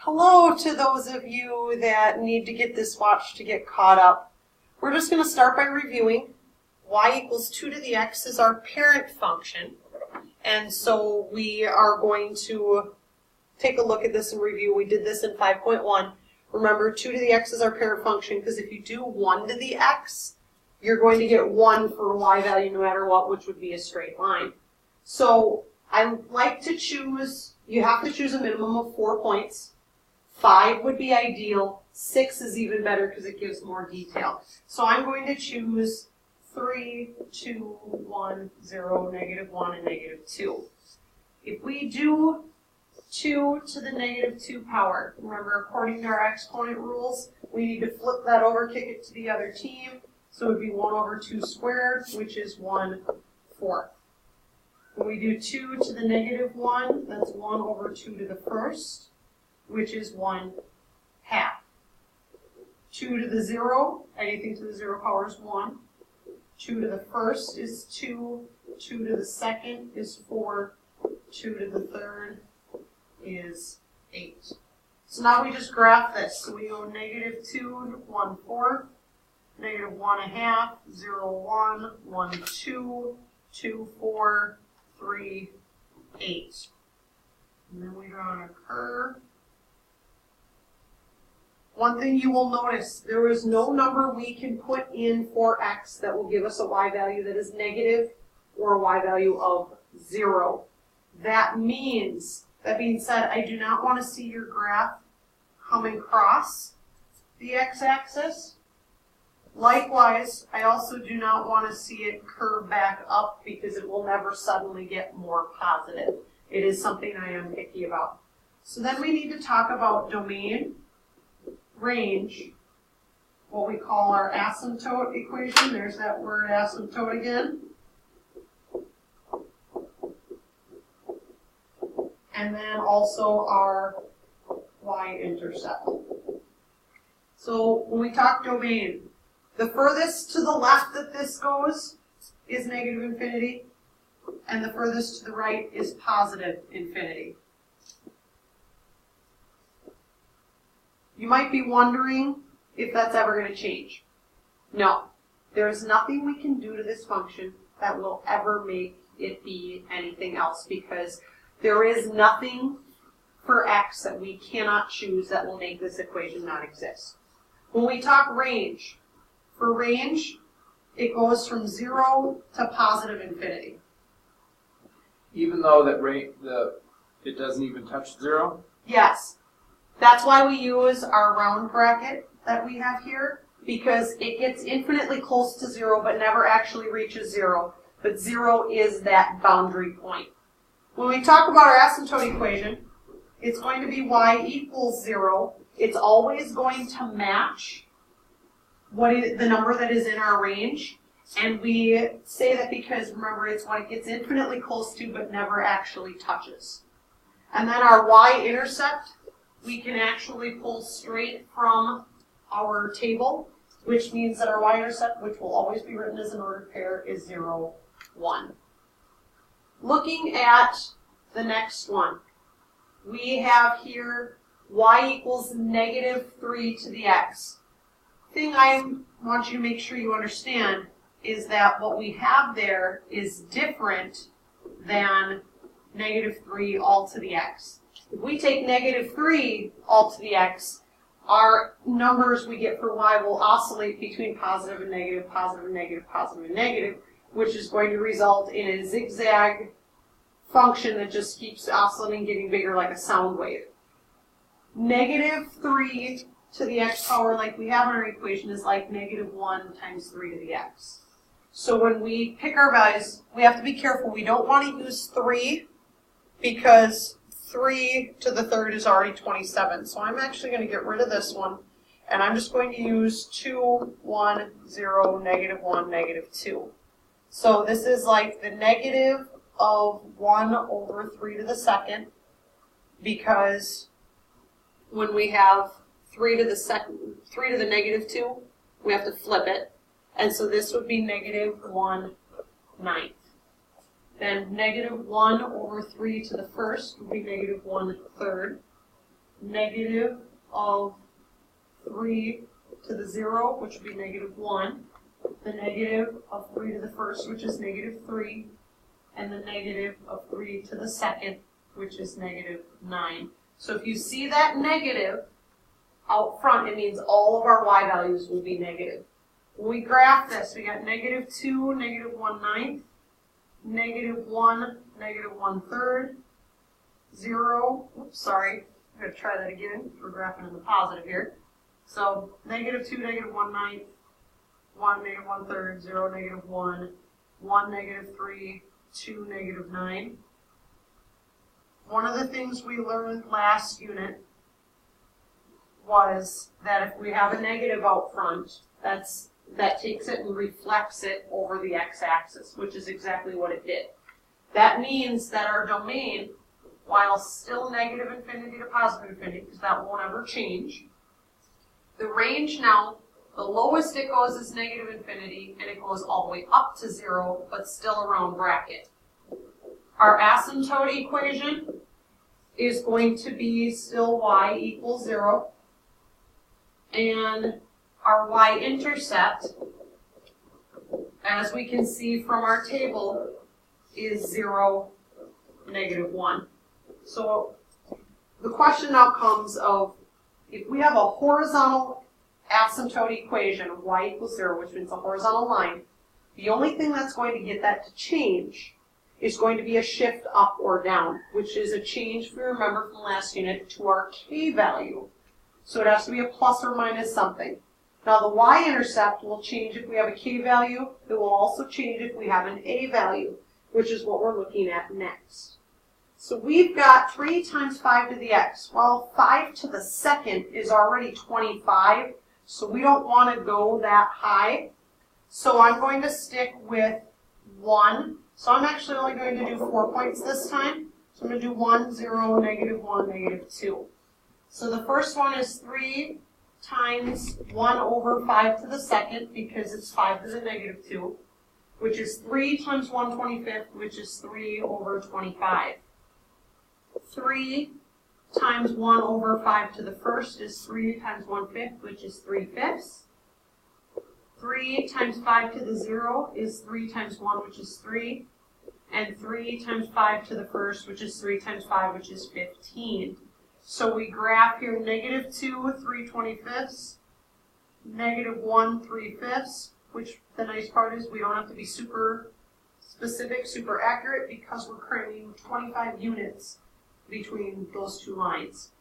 Hello to those of you that need to get this watched to get caught up. We're just going to start by reviewing. Y equals 2 to the x is our parent function. And so we are going to take a look at this and review. We did this in 5.1. Remember, 2 to the x is our parent function because if you do 1 to the x, you're going to get 1 for y value no matter what, which would be a straight line. So I like to choose, you have to choose a minimum of 4 points. 5 would be ideal. 6 is even better because it gives more detail. So I'm going to choose 3, 2, 1, 0, -1, and -2. If we do 2 to the -2 power, remember according to our exponent rules, we need to flip that over, kick it to the other team. So it would be 1 over 2 squared, which is 1/4. When we do 2 to the -1, that's 1 over 2 to the first, which is 1/2. 2 to the 0, anything to the 0 power is 1. 2 to the first is 2. 2 to the second is 4. 2 to the third is 8. So now we just graph this. So we go -2, 1/4, -1/2, 0, 1, 1, 2, 2, 4, 3, 8. And then we draw on a curve. One thing you will notice, there is no number we can put in for x that will give us a y value that is negative or a y value of 0. That being said, I do not want to see your graph come across the x-axis. Likewise, I also do not want to see it curve back up because it will never suddenly get more positive. It is something I am picky about. So then we need to talk about domain, range, what we call our asymptote equation. There's that word asymptote again. And then also our y-intercept. So when we talk domain, the furthest to the left that this goes is -infinity, and the furthest to the right is positive infinity. You might be wondering if that's ever going to change. No, there is nothing we can do to this function that will ever make it be anything else because there is nothing for x that we cannot choose that will make this equation not exist. When we talk range, for range, it goes from 0 to positive infinity. Even though that it doesn't even touch 0? Yes. That's why we use our round bracket that we have here, because it gets infinitely close to 0 but never actually reaches 0. But 0 is that boundary point. When we talk about our asymptote equation, it's going to be y equals 0. It's always going to match the number that is in our range. And we say that because, remember, it's what it gets infinitely close to but never actually touches. And then our y-intercept, we can actually pull straight from our table, which means that our y-intercept, which will always be written as an ordered pair, is 0, 1. Looking at the next one, we have here y equals -3 to the x. The thing I want you to make sure you understand is that what we have there is different than -3 all to the x. If we take -3 all to the x, our numbers we get for y will oscillate between positive and negative, positive and negative, positive and negative, which is going to result in a zigzag function that just keeps oscillating, getting bigger like a sound wave. -3 to the x power, like we have in our equation, is like -1 times 3 to the x. So when we pick our values, we have to be careful. We don't want to use 3 because 3 to the third is already 27. So I'm actually going to get rid of this one, and I'm just going to use 2, 1, 0, -1, -2. So this is like the negative of 1 over 3 to the second, because when we have 3 to the -2, we have to flip it. And so this would be -1/9. Then -1 over 3 to the first would be -1/3. negative of 3 to the 0, which would be negative 1, the negative of 3 to the first, which is negative 3, and the negative of 3 to the second, which is negative 9. So if you see that negative out front, it means all of our y values will be negative. When we graph this, we got negative 2, negative 1/9, negative 1, negative 1/3, 0, oops, sorry, I'm going to try that again. We're graphing in the positive here. So negative 2, negative 1/9, 1, negative 1/3, 0, negative 1, 1, negative 3, 2, negative 9. One of the things we learned last unit was that if we have a negative out front, that takes it and reflects it over the x-axis, which is exactly what it did. That means that our domain, while still negative infinity to positive infinity, because that won't ever change, the range now, the lowest it goes is negative infinity, and it goes all the way up to 0, but still around bracket. Our asymptote equation is going to be still y equals 0, and our y-intercept, as we can see from our table, is 0, negative 1. So the question now comes of, if we have a horizontal asymptote equation of y equals 0, which means a horizontal line, the only thing that's going to get that to change is going to be a shift up or down, which is a change, if you remember from last unit, to our k value. So it has to be a plus or minus something. Now the y-intercept will change if we have a k value. It will also change if we have an a value, which is what we're looking at next. So we've got 3 times 5 to the x. Well, 5 to the second is already 25, so we don't want to go that high. So I'm going to stick with 1. So I'm actually only going to do 4 points this time. So I'm going to do 1, 0, negative 1, negative 2. So the first one is 3 times 1 over 5 to the second, because it's 5 to the negative 2, which is 3 times 1/25, which is 3 over 25. 3 times 1 over 5 to the first is 3 times 1/5, which is 3/5. 3 times 5 to the 0 is 3 times 1, which is 3. And 3 times 5 to the first, which is 3 times 5, which is 15. So we graph here negative 2, 3/25, negative 1, 3/5, which the nice part is we don't have to be super specific, super accurate, because we're cramming 25 units between those two lines.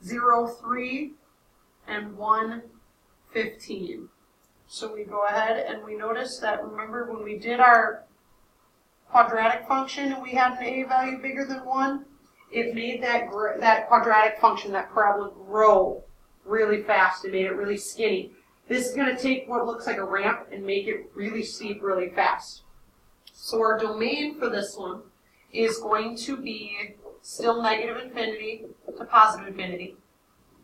0, 3, and 1, 15. So we go ahead and we notice that, remember when we did our quadratic function and we had an a value bigger than 1, it made that quadratic function, that parabola, grow really fast. It made it really skinny. This is going to take what looks like a ramp and make it really steep really fast. So our domain for this one is going to be still negative infinity to positive infinity.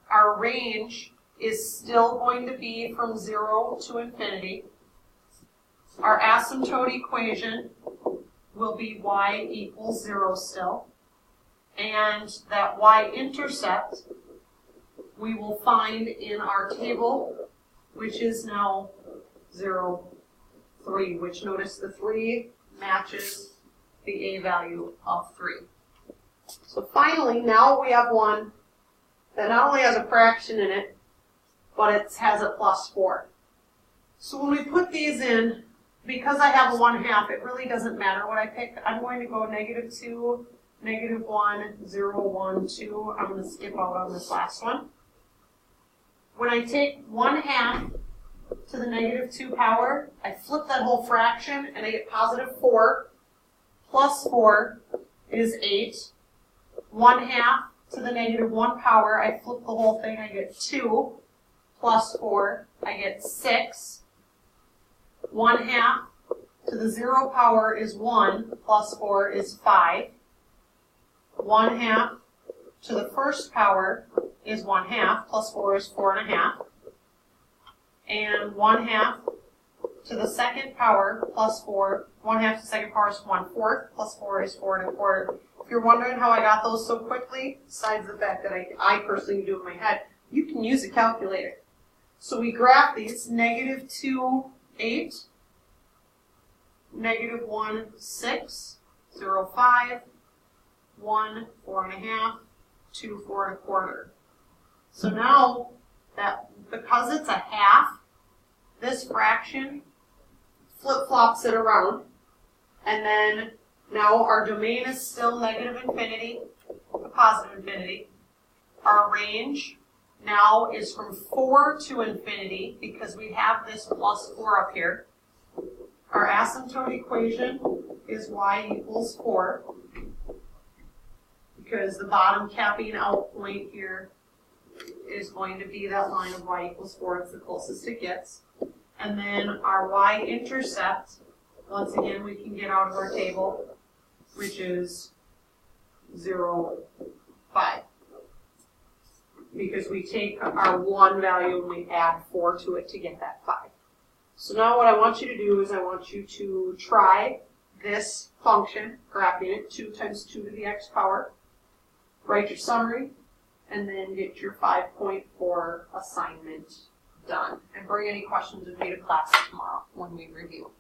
Our range is still going to be from 0 to infinity. Our asymptote equation will be y equals 0 still. And that y-intercept we will find in our table, which is now 0, 3, which notice the 3 matches the a value of 3. So finally, now we have one that not only has a fraction in it, but it has a plus 4. So when we put these in, because I have a 1/2, it really doesn't matter what I pick. I'm going to go negative 2, negative 1, 0, 1, 2. I'm going to skip out on this last one. When I take 1/2 to the negative 2 power, I flip that whole fraction and I get positive 4. Plus 4 is 8. 1/2 to the negative 1 power, I flip the whole thing, I get 2. Plus 4, I get 6. 1/2 to the 0 power is 1. Plus 4 is 5. 1/2 to the first power is 1/2. Plus 4 is 4.5. And 1/2 to the second power plus 4. 1/2 to the second power is 1/4. Plus 4 is 4 1/4. if you're wondering how I got those so quickly, besides the fact that I personally do it in my head, you can use a calculator. So we graph these, -2, 8, -1, 6, 0, 5, 1, 4.5, 2, 4.25. So now, that because it's a half, this fraction flip-flops it around, and then now our domain is still -infinity to positive infinity. Our range now is from 4 to infinity because we have this plus 4 up here. Our asymptote equation is y equals 4 because the bottom capping out point here is going to be that line of y equals 4. It's the closest it gets. And then our y-intercept, once again, we can get out of our table, which is 0, 5. Because we take our 1 value and we add 4 to it to get that 5. So now what I want you to do is I want you to try this function, graphing it, 2 times 2 to the x power, write your summary, and then get your 5.4 assignment done. And bring any questions with me to class tomorrow when we review.